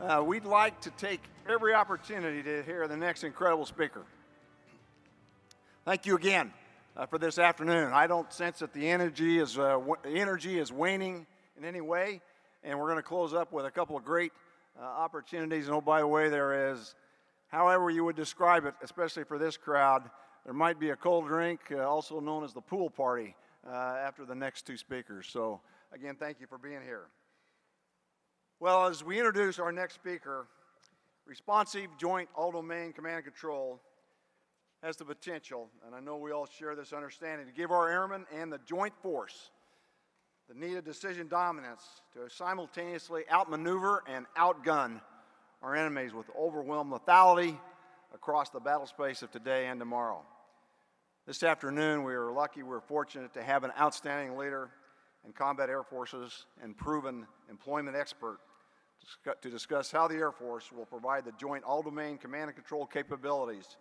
We'd like to take every opportunity to hear the next incredible speaker. Thank you again for this afternoon. I don't sense that the energy is waning in any way, and we're going to close up with a couple of great opportunities. And oh, by the way, there is, however you would describe it, especially for this crowd, there might be a cold drink, also known as the pool party, after the next two speakers. So again, thank you for being here. Well, as we introduce our next speaker, responsive joint all-domain command and control has the potential, and I know we all share this understanding, to give our airmen and the joint force the needed decision dominance to simultaneously outmaneuver and outgun our enemies with overwhelming lethality across the battle space of today and tomorrow. This afternoon, we are fortunate to have an outstanding leader in combat air forces and proven employment expert to discuss how the Air Force will provide the joint all-domain command and control capabilities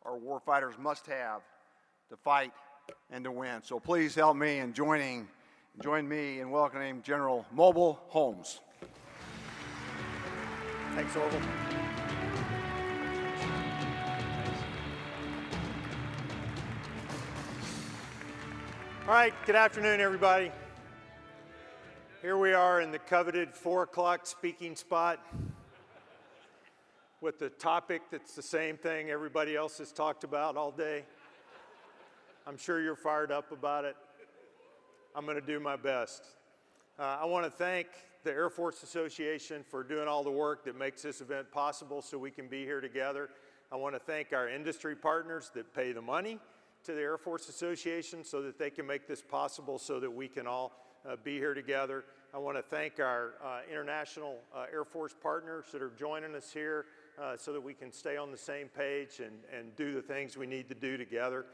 our warfighters must have to fight and to win. So please help me in join me in welcoming General Mobile Holmes. Thanks, Orville. All right, good afternoon, everybody. Here we are in the coveted 4 o'clock speaking spot with the topic that's the same thing everybody else has talked about all day. I'm sure you're fired up about it. I'm going to do my best. I want to thank the Air Force Association for doing all the work that makes this event possible so we can be here together. I want to thank our industry partners that pay the money to the Air Force Association so that they can make this possible so that we can all be here together. I want to thank our international Air Force partners that are joining us here so that we can stay on the same page and do the things we need to do together.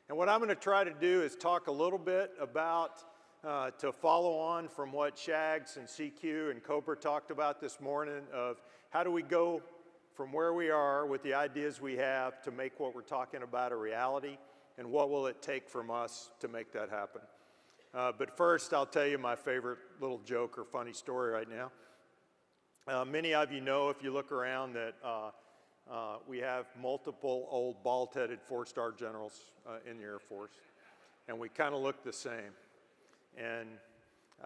And what I'm going to try to do is talk a little bit about, to follow on from what Shags and CQ and Cobra talked about this morning, of how do we go from where we are with the ideas we have to make what we're talking about a reality, and what will it take from us to make that happen. But first, I'll tell you my favorite little joke or funny story right now. Many of you know, if you look around, that we have multiple old bald-headed 4-star generals in the Air Force, and we kind of look the same. And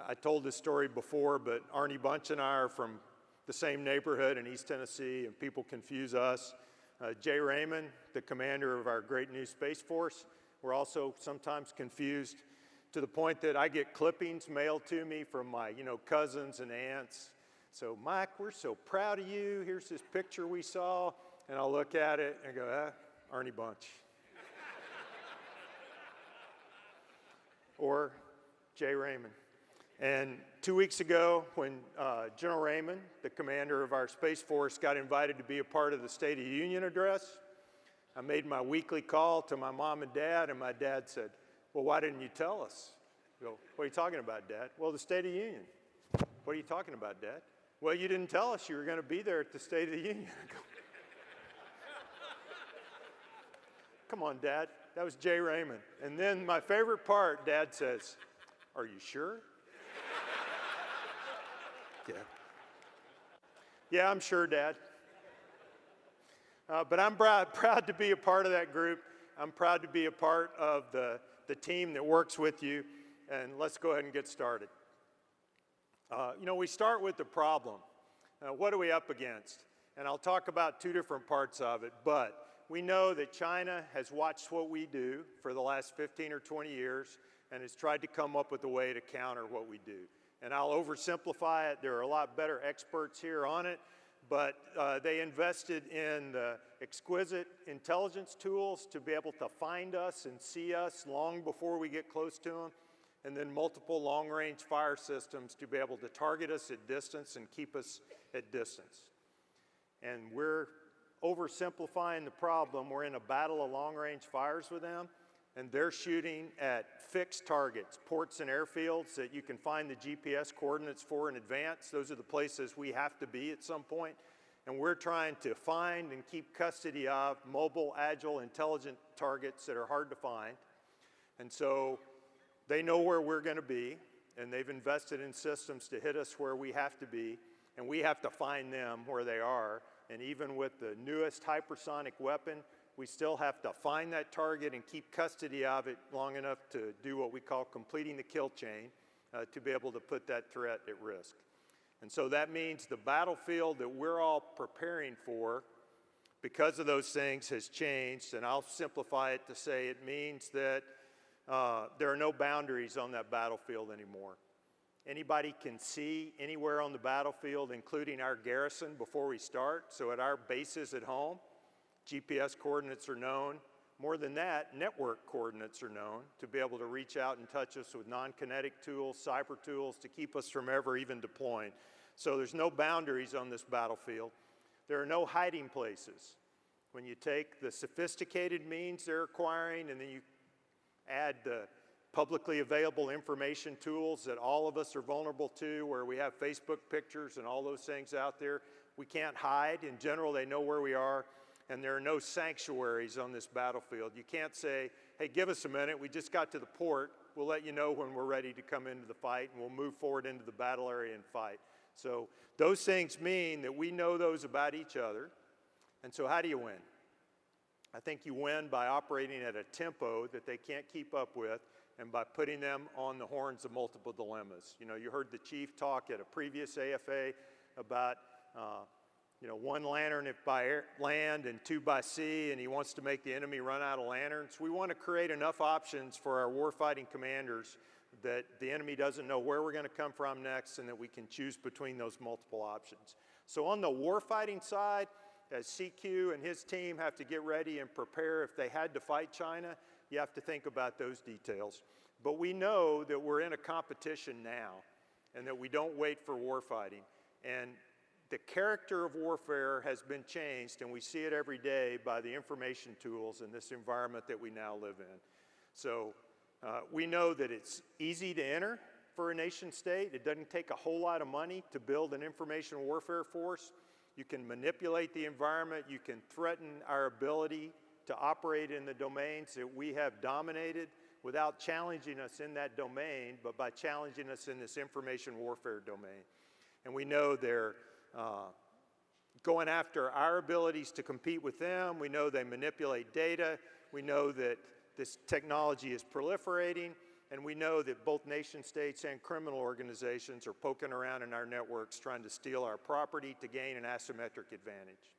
I told this story before, but Arnie Bunch and I are from the same neighborhood in East Tennessee, and people confuse us. Jay Raymond, the commander of our great new Space Force, we're also sometimes confused, to the point that I get clippings mailed to me from my, cousins and aunts. So, Mike, we're so proud of you. Here's this picture we saw. And I'll look at it and go, Arnie Bunch. Or Jay Raymond. And 2 weeks ago, when General Raymond, the commander of our Space Force, got invited to be a part of the State of the Union address, I made my weekly call to my mom and dad, and my dad said, well, why didn't you tell us? I go, what are you talking about, Dad? Well, the State of the Union. What are you talking about, Dad? Well, you didn't tell us you were going to be there at the State of the Union. I go, come on, Dad. That was Jay Raymond. And then my favorite part, Dad says, are you sure? Yeah. Yeah, I'm sure, Dad. But I'm proud to be a part of that group. I'm proud to be a part of the team that works with you. And let's go ahead and get started. We start with the problem. What are we up against? And I'll talk about 2 different parts of it. But we know that China has watched what we do for the last 15 or 20 years and has tried to come up with a way to counter what we do. And I'll oversimplify it. There are a lot better experts here on it. But they invested in the exquisite intelligence tools to be able to find us and see us long before we get close to them, and then multiple long-range fire systems to be able to target us at distance and keep us at distance. And we're oversimplifying the problem. We're in a battle of long-range fires with them, and they're shooting at fixed targets, ports and airfields that you can find the GPS coordinates for in advance. Those are the places we have to be at some point. And we're trying to find and keep custody of mobile, agile, intelligent targets that are hard to find. And so they know where we're going to be, and they've invested in systems to hit us where we have to be. and we have to find them where they are. And even with the newest hypersonic weapon, we still have to find that target and keep custody of it long enough to do what we call completing the kill chain to be able to put that threat at risk. And so that means the battlefield that we're all preparing for, because of those things, has changed. And I'll simplify it to say it means that there are no boundaries on that battlefield anymore. Anybody can see anywhere on the battlefield, including our garrison, before we start. So at our bases at home, GPS coordinates are known. More than that, network coordinates are known to be able to reach out and touch us with non-kinetic tools, cyber tools, to keep us from ever even deploying. So there's no boundaries on this battlefield. There are no hiding places. When you take the sophisticated means they're acquiring and then you add the publicly available information tools that all of us are vulnerable to, where we have Facebook pictures and all those things out there, we can't hide. In general, they know where we are, and there are no sanctuaries on this battlefield. You can't say, hey, give us a minute, we just got to the port, we'll let you know when we're ready to come into the fight, and we'll move forward into the battle area and fight. So those things mean that we know those about each other. And so how do you win? I think you win by operating at a tempo that they can't keep up with, and by putting them on the horns of multiple dilemmas. You know, you heard the chief talk at a previous AFA about, one lantern if by land and two by sea, and he wants to make the enemy run out of lanterns. We want to create enough options for our warfighting commanders that the enemy doesn't know where we're going to come from next, and that we can choose between those multiple options. So on the warfighting side, as CQ and his team have to get ready and prepare if they had to fight China, you have to think about those details. But we know that we're in a competition now and that we don't wait for warfighting. And the character of warfare has been changed, and we see it every day by the information tools in this environment that we now live in. So we know that it's easy to enter for a nation state. It doesn't take a whole lot of money to build an information warfare force. You can manipulate the environment. You can threaten our ability to operate in the domains that we have dominated without challenging us in that domain, but by challenging us in this information warfare domain. And we know they're going after our abilities to compete with them. We know they manipulate data. We know that this technology is proliferating. And we know that both nation states and criminal organizations are poking around in our networks trying to steal our property to gain an asymmetric advantage.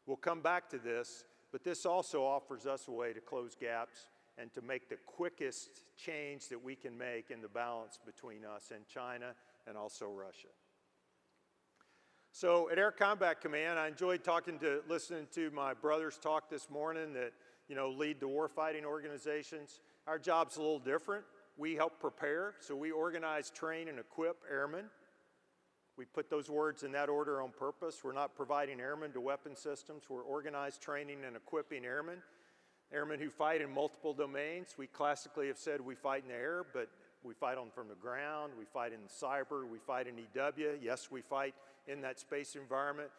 We'll come back to this, but this also offers us a way to close gaps and to make the quickest change that we can make in the balance between us and China and also Russia. So at Air Combat Command, I enjoyed listening to my brothers talk this morning that lead the warfighting organizations. Our job's a little different. We help prepare, so we organize, train, and equip airmen. We put those words in that order on purpose. We're not providing airmen to weapon systems. We're organized, training, and equipping airmen. Airmen who fight in multiple domains. We classically have said we fight in the air, but we fight from the ground. We fight in cyber. We fight in EW. Yes, we fight in that space environment.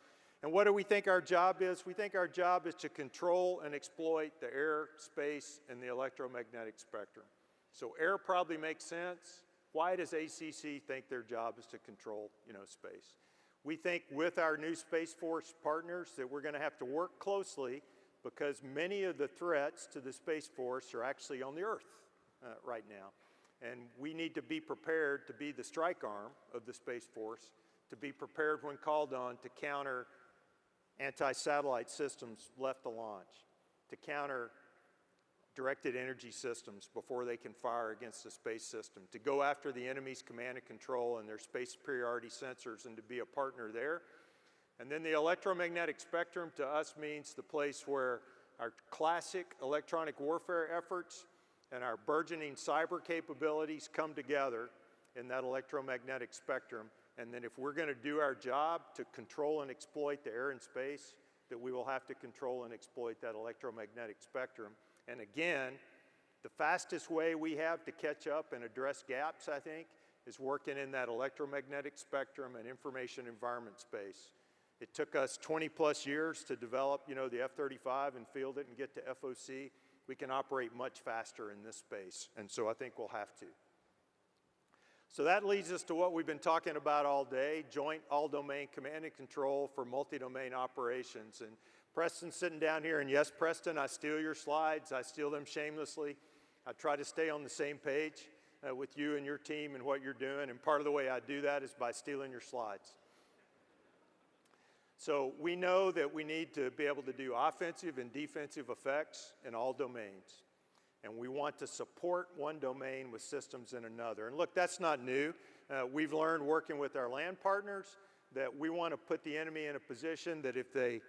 And what do we think our job is? We think our job is to control and exploit the air, space, and the electromagnetic spectrum. So air probably makes sense. Why does ACC think their job is to control, space? We think with our new Space Force partners that we're going to have to work closely because many of the threats to the Space Force are actually on the Earth right now. And we need to be prepared to be the strike arm of the Space Force, to be prepared when called on to counter anti-satellite systems left to launch, to counter directed energy systems before they can fire against the space system, to go after the enemy's command and control and their space superiority sensors and to be a partner there. And then the electromagnetic spectrum to us means the place where our classic electronic warfare efforts and our burgeoning cyber capabilities come together in that electromagnetic spectrum. And then if we're going to do our job to control and exploit the air and space, that we will have to control and exploit that electromagnetic spectrum. And again, the fastest way we have to catch up and address gaps, I think, is working in that electromagnetic spectrum and information environment space. It took us 20 plus years to develop, the F-35 and field it and get to FOC. We can operate much faster in this space, and so I think we'll have to. So that leads us to what we've been talking about all day, joint all-domain command and control for multi-domain operations. And Preston's sitting down here, and yes, Preston, I steal your slides. I steal them shamelessly. I try to stay on the same page with you and your team and what you're doing, and part of the way I do that is by stealing your slides. So we know that we need to be able to do offensive and defensive effects in all domains. And we want to support one domain with systems in another. And look, that's not new. We've learned working with our land partners that we want to put the enemy in a position that if they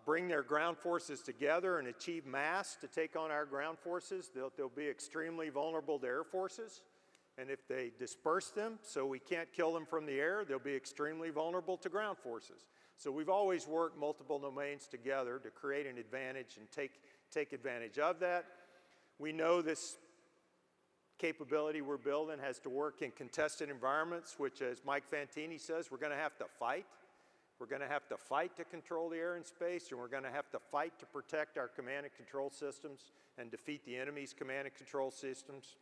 bring their ground forces together and achieve mass to take on our ground forces, they'll be extremely vulnerable to air forces. And if they disperse them so we can't kill them from the air, they'll be extremely vulnerable to ground forces. So we've always worked multiple domains together to create an advantage and take advantage of that. We know this capability we're building has to work in contested environments, which, as Mike Fantini says, we're going to have to fight. We're going to have to fight to control the air and space, and we're going to have to fight to protect our command and control systems and defeat the enemy's command and control systems.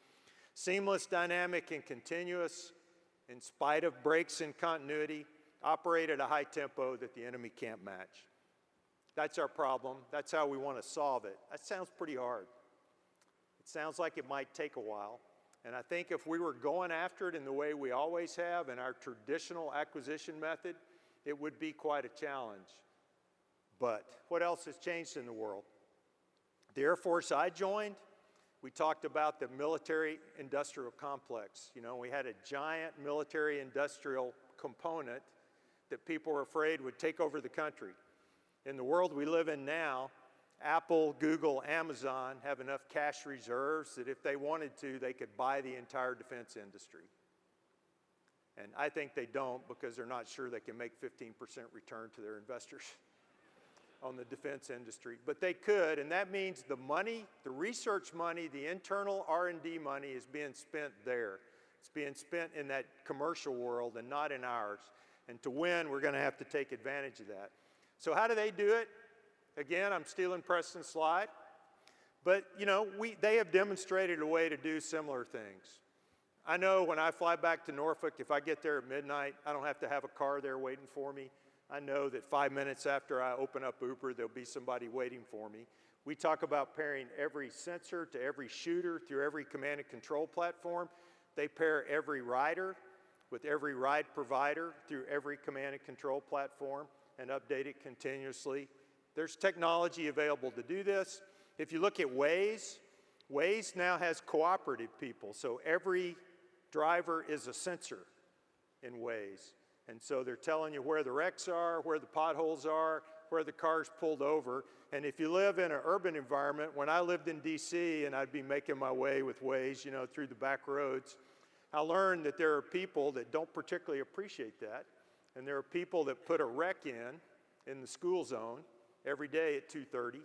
Seamless, dynamic, and continuous, in spite of breaks in continuity, operate at a high tempo that the enemy can't match. That's our problem. That's how we want to solve it. That sounds pretty hard. It sounds like it might take a while. And I think if we were going after it in the way we always have in our traditional acquisition method, it would be quite a challenge. But what else has changed in the world? The Air Force I joined, we talked about the military-industrial complex. You know, we had a giant military-industrial component that people were afraid would take over the country. In the world we live in now, Apple, Google, Amazon have enough cash reserves that if they wanted to, they could buy the entire defense industry. And I think they don't because they're not sure they can make 15% return to their investors on the defense industry. But they could, and that means the money, the research money, the internal R&D money is being spent there. It's being spent in that commercial world and not in ours. And to win, we're going to have to take advantage of that. So how do they do it? Again, I'm stealing Preston's slide. But, you know, they have demonstrated a way to do similar things. I know when I fly back to Norfolk, if I get there at midnight, I don't have to have a car there waiting for me. I know that 5 minutes after I open up Uber, there'll be somebody waiting for me. We talk about pairing every sensor to every shooter through every command and control platform. They pair every rider with every ride provider through every command and control platform and update it continuously. There's technology available to do this. If you look at Waze, Waze now has cooperative people. So every driver is a sensor in Waze. And so they're telling you where the wrecks are, where the potholes are, where the car's pulled over. And if you live in an urban environment, when I lived in DC and I'd be making my way with Waze, you know, through the back roads, I learned that there are people that don't particularly appreciate that. And there are people that put a wreck in the school zone every day at 2:30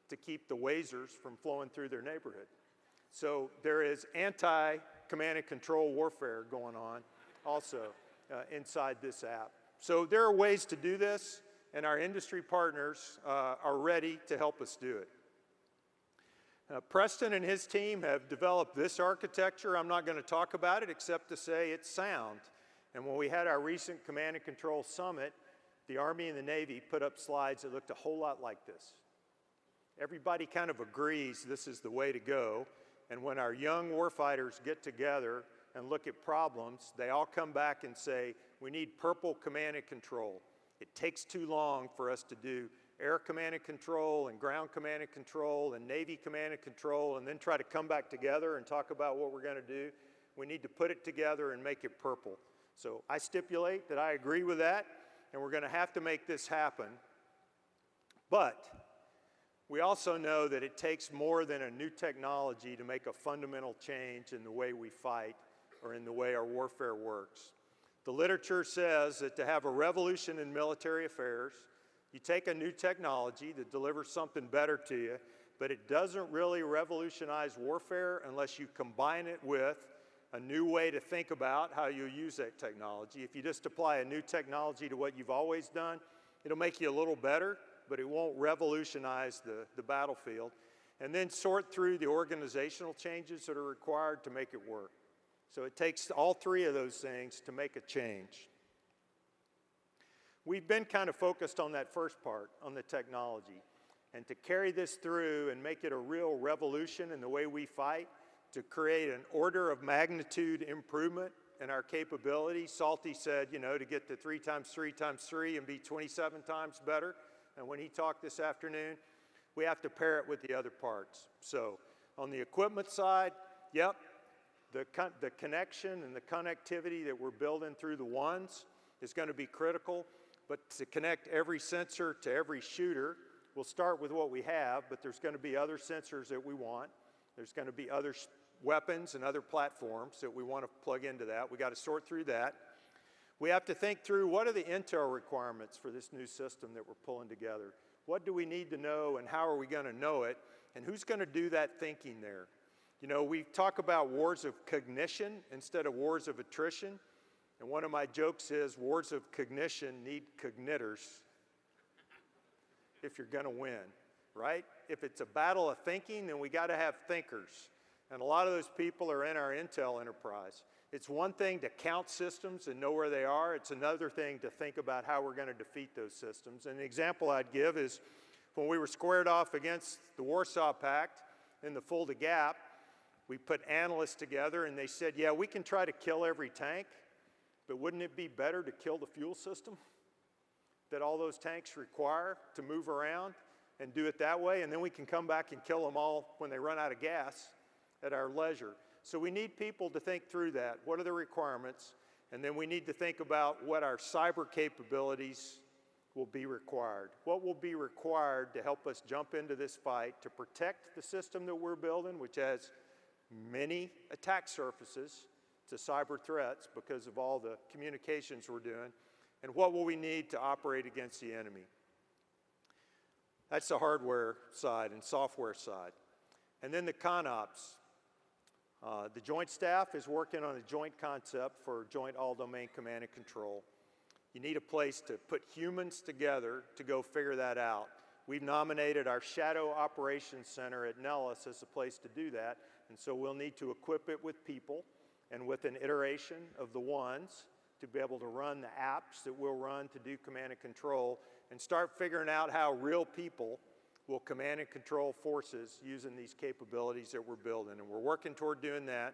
to keep the Wazers from flowing through their neighborhood. So there is anti-command and control warfare going on also inside this app. So there are ways to do this, and our industry partners are ready to help us do it. Preston and his team have developed this architecture. I'm not going to talk about it except to say it's sound. And when we had our recent Command and Control Summit, the Army and the Navy put up slides that looked a whole lot like this. Everybody kind of agrees this is the way to go. And when our young warfighters get together and look at problems, they all come back and say, we need purple command and control. It takes too long for us to do air command and control and ground command and control and Navy command and control and then try to come back together and talk about what we're going to do. We need to put it together and make it purple. So I stipulate that I agree with that, and we're going to have to make this happen. But we also know that it takes more than a new technology to make a fundamental change in the way we fight or in the way our warfare works. The literature says that to have a revolution in military affairs, you take a new technology that delivers something better to you, but it doesn't really revolutionize warfare unless you combine it with a new way to think about how you use that technology. If you just apply a new technology to what you've always done, it'll make you a little better, but it won't revolutionize the battlefield. And then sort through the organizational changes that are required to make it work. So it takes all three of those things to make a change. We've been kind of focused on that first part, on the technology. And to carry this through and make it a real revolution in the way we fight, to create an order of magnitude improvement in our capability, Salty said, you know, to get to 3 times 3 times 3 and be 27 times better. And when he talked this afternoon, we have to pair it with the other parts. So on the equipment side, yep, the connection and the connectivity that we're building through the ones is going to be critical. But to connect every sensor to every shooter, we'll start with what we have, but there's going to be other sensors that we want. There's going to be other weapons and other platforms that we want to plug into that. We got to sort through that. We have to think through what are the intel requirements for this new system that we're pulling together. What do we need to know and how are we going to know it? And who's going to do that thinking there? You know, we talk about wars of cognition instead of wars of attrition. And one of my jokes is wars of cognition need cognitors if you're going to win, right? If it's a battle of thinking, then we got to have thinkers. And a lot of those people are in our intel enterprise. It's one thing to count systems and know where they are. It's another thing to think about how we're going to defeat those systems. And the example I'd give is when we were squared off against the Warsaw Pact in the Fulda Gap, we put analysts together and they said, yeah, we can try to kill every tank, but wouldn't it be better to kill the fuel system that all those tanks require to move around and do it that way? And then we can come back and kill them all when they run out of gas at our leisure. So we need people to think through that. What are the requirements? And then we need to think about what our cyber capabilities will be required. What will be required to help us jump into this fight to protect the system that we're building, which has many attack surfaces to cyber threats because of all the communications we're doing, and what will we need to operate against the enemy? That's the hardware side and software side. And then the ConOps. The Joint Staff is working on a joint concept for joint all-domain command and control. You need a place to put humans together to go figure that out. We've nominated our Shadow Operations Center at Nellis as a place to do that, and so we'll need to equip it with people and with an iteration of the ones to be able to run the apps that we'll run to do command and control and start figuring out how real people will command and control forces using these capabilities that we're building. And we're working toward doing that.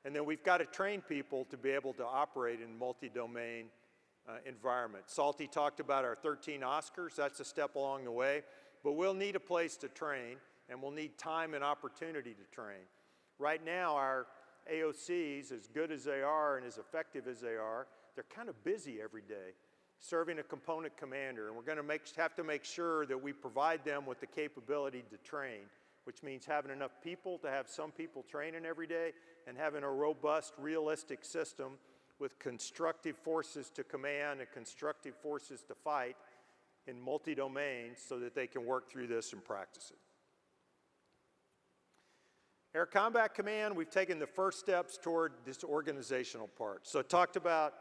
And then we've got to train people to be able to operate in multi-domain environments. Salty talked about our 13 Oscars. That's a step along the way. But we'll need a place to train, and we'll need time and opportunity to train. Right now, our AOCs, as good as they are and as effective as they are, they're kind of busy every day serving a component commander, and we're going to have to make sure that we provide them with the capability to train, which means having enough people to have some people training every day and having a robust, realistic system with constructive forces to command and constructive forces to fight in multi-domains so that they can work through this and practice it. Air Combat Command, we've taken the first steps toward this organizational part. So talked about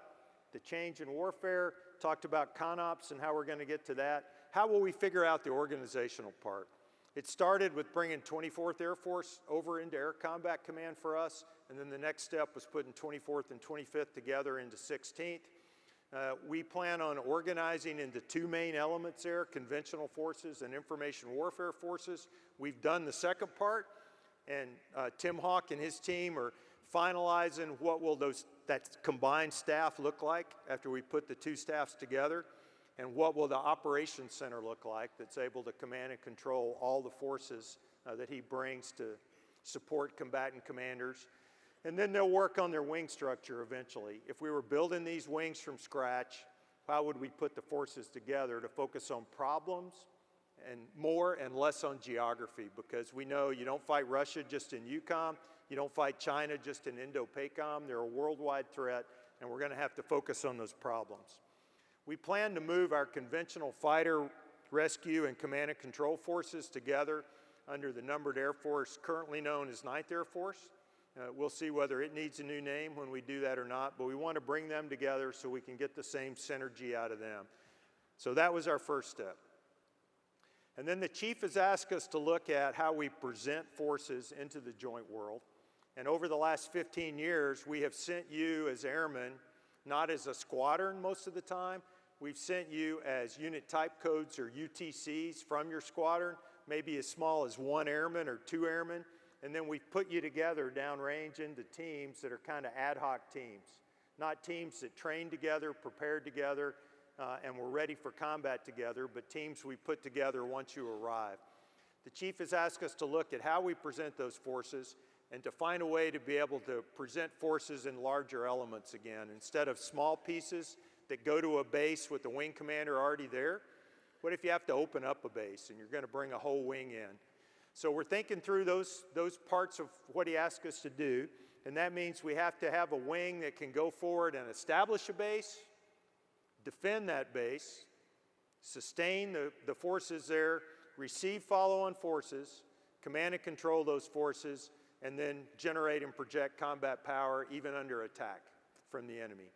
the change in warfare, talked about ConOps and how we're going to get to that. How will we figure out the organizational part? It started with bringing 24th Air Force over into Air Combat Command for us, and then the next step was putting 24th and 25th together into 16th. We plan on organizing into 2 main elements there, conventional forces and information warfare forces. We've done the second part, and Tim Hawk and his team are finalizing what will that combined staff look like after we put the 2 staffs together, and what will the operations center look like that's able to command and control all the forces that he brings to support combatant commanders. And then they'll work on their wing structure eventually. If we were building these wings from scratch, how would we put the forces together to focus on problems and more and less on geography? Because we know you don't fight Russia just in EUCOM, you don't fight China just in Indo-PACOM. They're a worldwide threat, and we're going to have to focus on those problems. We plan to move our conventional fighter, rescue, and command and control forces together under the numbered Air Force currently known as 9th Air Force. We'll see whether it needs a new name when we do that or not, but we want to bring them together so we can get the same synergy out of them. So that was our first step. And then the chief has asked us to look at how we present forces into the joint world. And over the last 15 years, we have sent you as airmen, not as a squadron most of the time. We've sent you as unit type codes or UTCs from your squadron, maybe as small as 1 airman or 2 airmen. And then we've put you together downrange into teams that are kind of ad hoc teams. Not teams that train together, prepared together, and were ready for combat together, but teams we put together once you arrive. The Chief has asked us to look at how we present those forces and to find a way to be able to present forces in larger elements again. Instead of small pieces that go to a base with the wing commander already there, what if you have to open up a base and you're going to bring a whole wing in? So we're thinking through those parts of what he asked us to do, and that means we have to have a wing that can go forward and establish a base, defend that base, sustain the forces there, receive follow-on forces, command and control those forces, and then generate and project combat power even under attack from the enemy.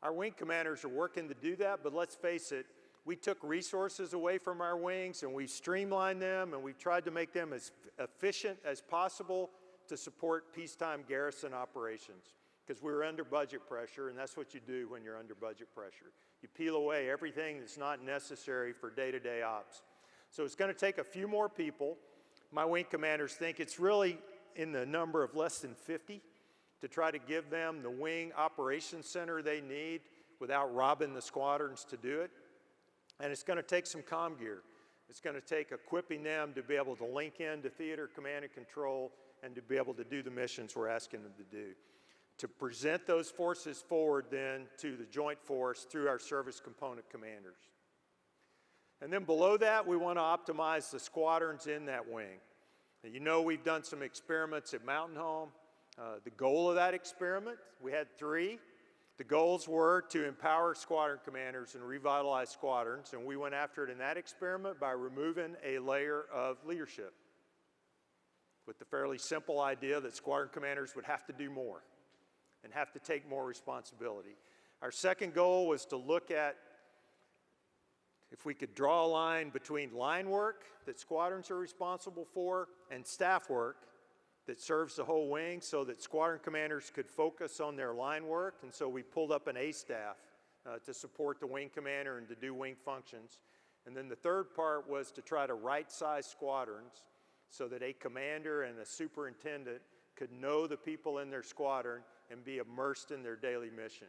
Our wing commanders are working to do that, but let's face it, we took resources away from our wings and we streamlined them and we tried to make them as efficient as possible to support peacetime garrison operations because we were under budget pressure, and that's what you do when you're under budget pressure. You peel away everything that's not necessary for day-to-day ops. So it's going to take a few more people. My wing commanders think it's really in the number of less than 50 to try to give them the wing operations center they need without robbing the squadrons to do it. And it's going to take some comm gear. It's going to take equipping them to be able to link into theater command and control and to be able to do the missions we're asking them to do. To present those forces forward then to the joint force through our service component commanders. And then below that, we want to optimize the squadrons in that wing. And you know we've done some experiments at Mountain Home. The goal of that experiment, we had 3. The goals were to empower squadron commanders and revitalize squadrons, and we went after it in that experiment by removing a layer of leadership with the fairly simple idea that squadron commanders would have to do more and have to take more responsibility. Our second goal was to look at if we could draw a line between line work that squadrons are responsible for and staff work that serves the whole wing so that squadron commanders could focus on their line work. And so we pulled up an A staff to support the wing commander and to do wing functions. And then the third part was to try to right-size squadrons so that a commander and a superintendent could know the people in their squadron and be immersed in their daily mission.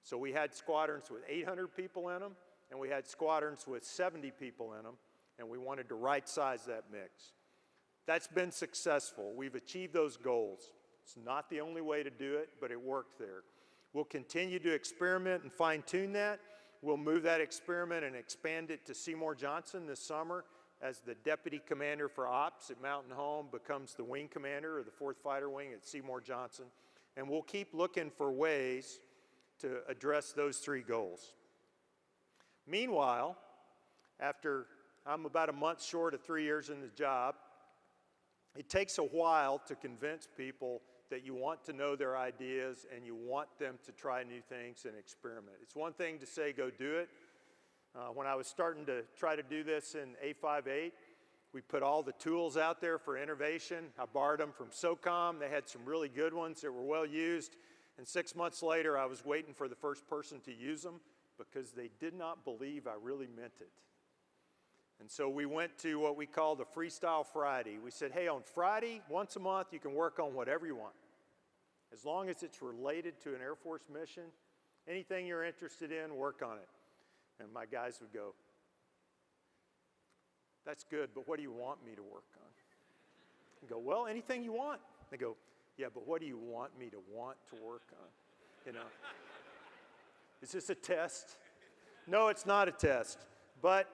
So we had squadrons with 800 people in them, and we had squadrons with 70 people in them, and we wanted to right-size that mix. That's been successful. We've achieved those goals. It's not the only way to do it, but it worked there. We'll continue to experiment and fine-tune that. We'll move that experiment and expand it to Seymour Johnson this summer as the Deputy Commander for Ops at Mountain Home becomes the Wing Commander of the 4th Fighter Wing at Seymour Johnson. And we'll keep looking for ways to address those 3 goals. Meanwhile, after I'm about a month short of 3 years in the job, it takes a while to convince people that you want to know their ideas and you want them to try new things and experiment. It's one thing to say, go do it. When I was starting to try to do this in A58, we put all the tools out there for innovation. I borrowed them from SOCOM. They had some really good ones that were well used. And 6 months later, I was waiting for the first person to use them because they did not believe I really meant it. And so we went to what we call the Freestyle Friday. We said, hey, on Friday, once a month, you can work on whatever you want. As long as it's related to an Air Force mission, anything you're interested in, work on it. And my guys would go, that's good, but what do you want me to work on? I go, well, anything you want. They go, yeah, but what do you want me to want to work on? You know, is this a test? No, it's not a test. But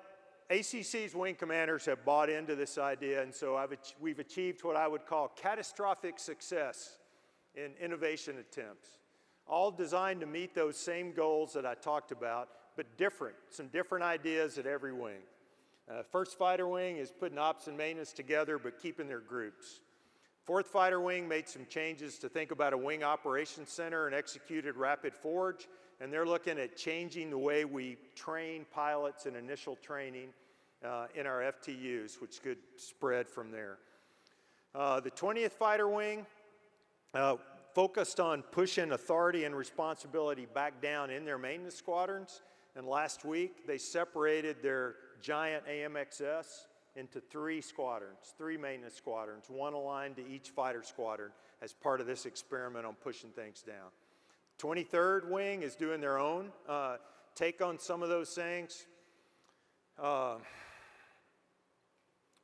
ACC's wing commanders have bought into this idea, and so we've achieved what I would call catastrophic success in innovation attempts, all designed to meet those same goals that I talked about, but different, some different ideas at every wing. 1st Fighter Wing is putting ops and maintenance together, but keeping their groups. 4th Fighter Wing made some changes to think about a wing operations center and executed Rapid Forge, and they're looking at changing the way we train pilots in initial training in our FTUs, which could spread from there. The 20th Fighter Wing focused on pushing authority and responsibility back down in their maintenance squadrons. And last week, they separated their giant AMXS into 3 squadrons, 3 maintenance squadrons, one aligned to each fighter squadron as part of this experiment on pushing things down. 23rd Wing is doing their own take on some of those things.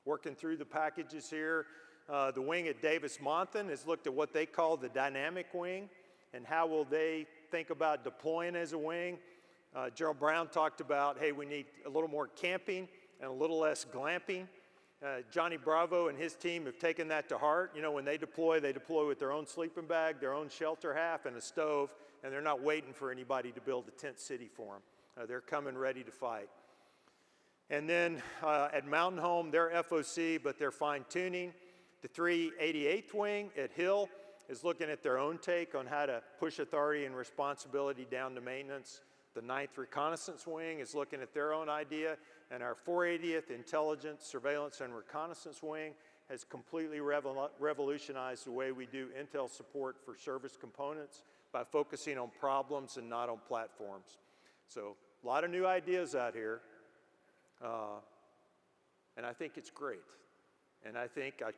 Working through the packages here. The wing at Davis-Monthan has looked at what they call the dynamic wing and how will they think about deploying as a wing. General Brown talked about, hey, we need a little more camping and a little less glamping. Johnny Bravo and his team have taken that to heart. You know, when they deploy with their own sleeping bag, their own shelter half, and a stove, and they're not waiting for anybody to build a tent city for them. They're coming ready to fight. And then at Mountain Home, they're FOC, but they're fine-tuning. The 388th Wing at Hill is looking at their own take on how to push authority and responsibility down to maintenance. The 9th Reconnaissance Wing is looking at their own idea, and our 480th Intelligence, Surveillance, and Reconnaissance Wing has completely revolutionized the way we do intel support for service components by focusing on problems and not on platforms. So a lot of new ideas out here, and I think it's great. And I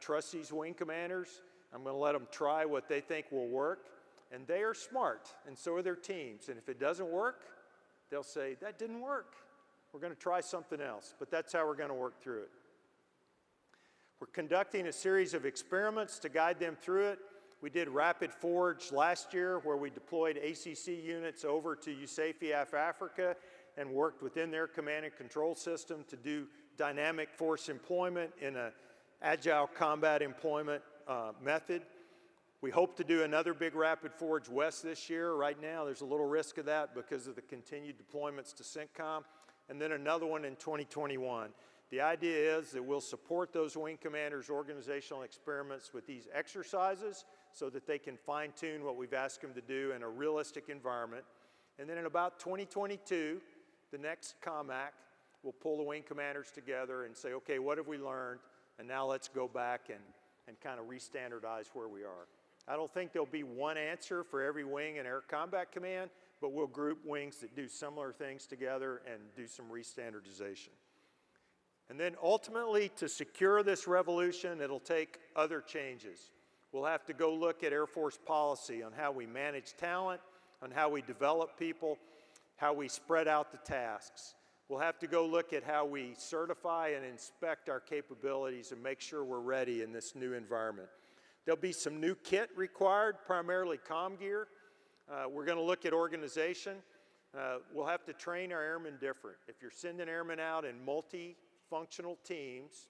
trust these wing commanders. I'm going to let them try what they think will work, and they are smart, and so are their teams. And if it doesn't work, they'll say, that didn't work. We're going to try something else, but that's how we're going to work through it. We're conducting a series of experiments to guide them through it. We did Rapid Forge last year where we deployed ACC units over to USAFE Africa and worked within their command and control system to do dynamic force employment in an agile combat employment method. We hope to do another big Rapid Forge West this year. Right now, there's a little risk of that because of the continued deployments to CENTCOM, and then another one in 2021. The idea is that we'll support those wing commanders' organizational experiments with these exercises so that they can fine-tune what we've asked them to do in a realistic environment. And then in about 2022, the next COMAC will pull the wing commanders together and say, okay, what have we learned? And now let's go back and kind of re-standardize where we are. I don't think there'll be one answer for every wing in Air Combat Command, but we'll group wings that do similar things together and do some re-standardization. And then ultimately, to secure this revolution, it'll take other changes. We'll have to go look at Air Force policy on how we manage talent, on how we develop people, how we spread out the tasks. We'll have to go look at how we certify and inspect our capabilities and make sure we're ready in this new environment. There'll be some new kit required, primarily comm gear. We're going to look at organization. We'll have to train our airmen different. If you're sending airmen out in multi-functional teams,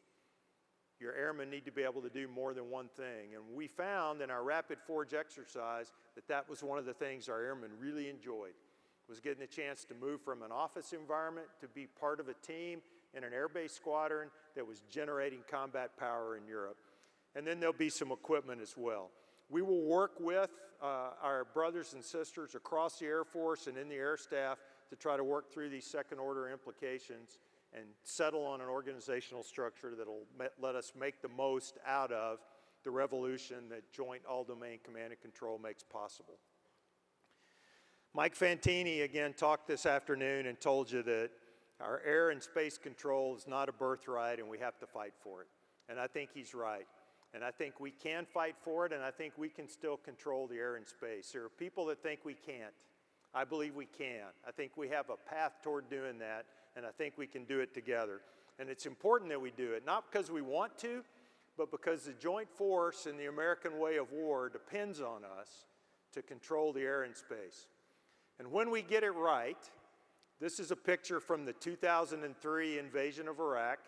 your airmen need to be able to do more than one thing. And we found in our Rapid Forge exercise that that was one of the things our airmen really enjoyed, was getting a chance to move from an office environment to be part of a team in an airbase squadron that was generating combat power in Europe. And then there'll be some equipment as well. We will work with our brothers and sisters across the Air Force and in the Air Staff to try to work through these second-order implications and settle on an organizational structure that'll let us make the most out of the revolution that Joint All-Domain Command and Control makes possible. Mike Fantini, again, talked this afternoon and told you that our air and space control is not a birthright and we have to fight for it. And I think he's right. And I think we can fight for it, and I think we can still control the air and space. There are people that think we can't. I believe we can. I think we have a path toward doing that, and I think we can do it together. And it's important that we do it, not because we want to, but because the joint force and the American way of war depends on us to control the air and space. And when we get it right, this is a picture from the 2003 invasion of Iraq.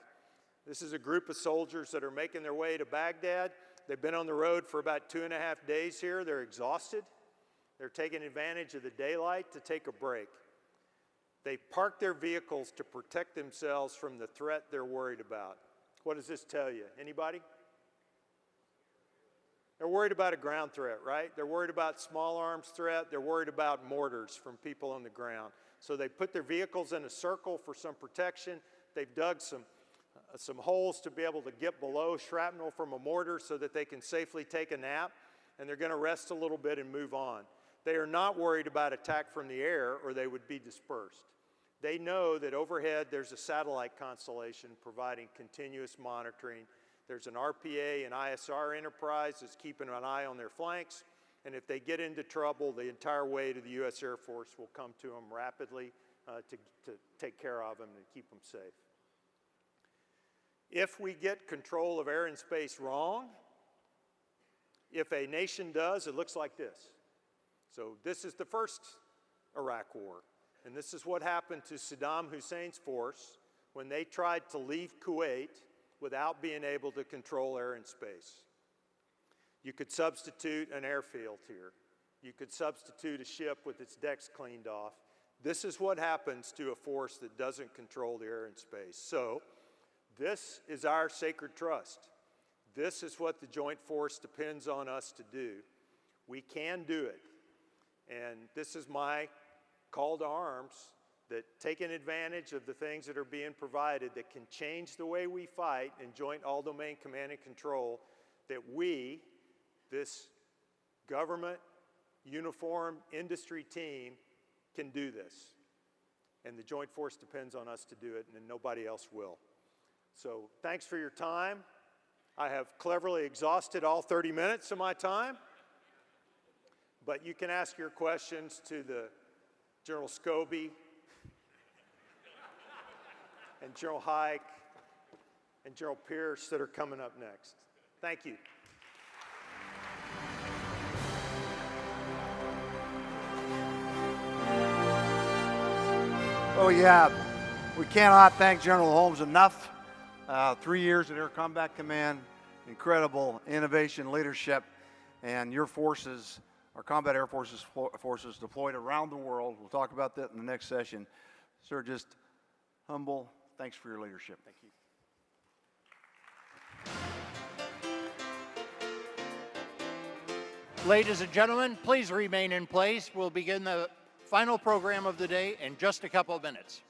This is a group of soldiers that are making their way to Baghdad. They've been on the road for about 2.5 days here. They're exhausted. They're taking advantage of the daylight to take a break. They park their vehicles to protect themselves from the threat they're worried about. What does this tell you? Anybody? They're worried about a ground threat, right? They're worried about small arms threat. They're worried about mortars from people on the ground. So they put their vehicles in a circle for some protection. They've dug some some holes to be able to get below shrapnel from a mortar so that they can safely take a nap, and they're going to rest a little bit and move on. They are not worried about attack from the air, or they would be dispersed. They know that overhead there's a satellite constellation providing continuous monitoring. There's an RPA and ISR enterprise that's keeping an eye on their flanks, and if they get into trouble, the entire weight of the U.S. Air Force will come to them rapidly to take care of them and keep them safe. If we get control of air and space wrong, if a nation does, it looks like this. So this is the first Iraq War, and this is what happened to Saddam Hussein's force when they tried to leave Kuwait without being able to control air and space. You could substitute an airfield here. You could substitute a ship with its decks cleaned off. This is what happens to a force that doesn't control the air and space. So this is our sacred trust. This is what the Joint Force depends on us to do. We can do it. And this is my call to arms, that taking advantage of the things that are being provided that can change the way we fight in Joint All-Domain Command and Control, that we, this government, uniform, industry team, can do this. And the Joint Force depends on us to do it, and nobody else will. So thanks for your time. I have cleverly exhausted all 30 minutes of my time, but you can ask your questions to the General Scobie and General Hike and General Pierce that are coming up next. Thank you. Oh yeah, we cannot thank General Holmes enough. 3 years at Air Combat Command, incredible innovation, leadership, and your forces, our combat air forces deployed around the world. We'll talk about that in the next session. Sir, just humble. Thanks for your leadership. Thank you. Ladies and gentlemen, please remain in place. We'll begin the final program of the day in just a couple of minutes.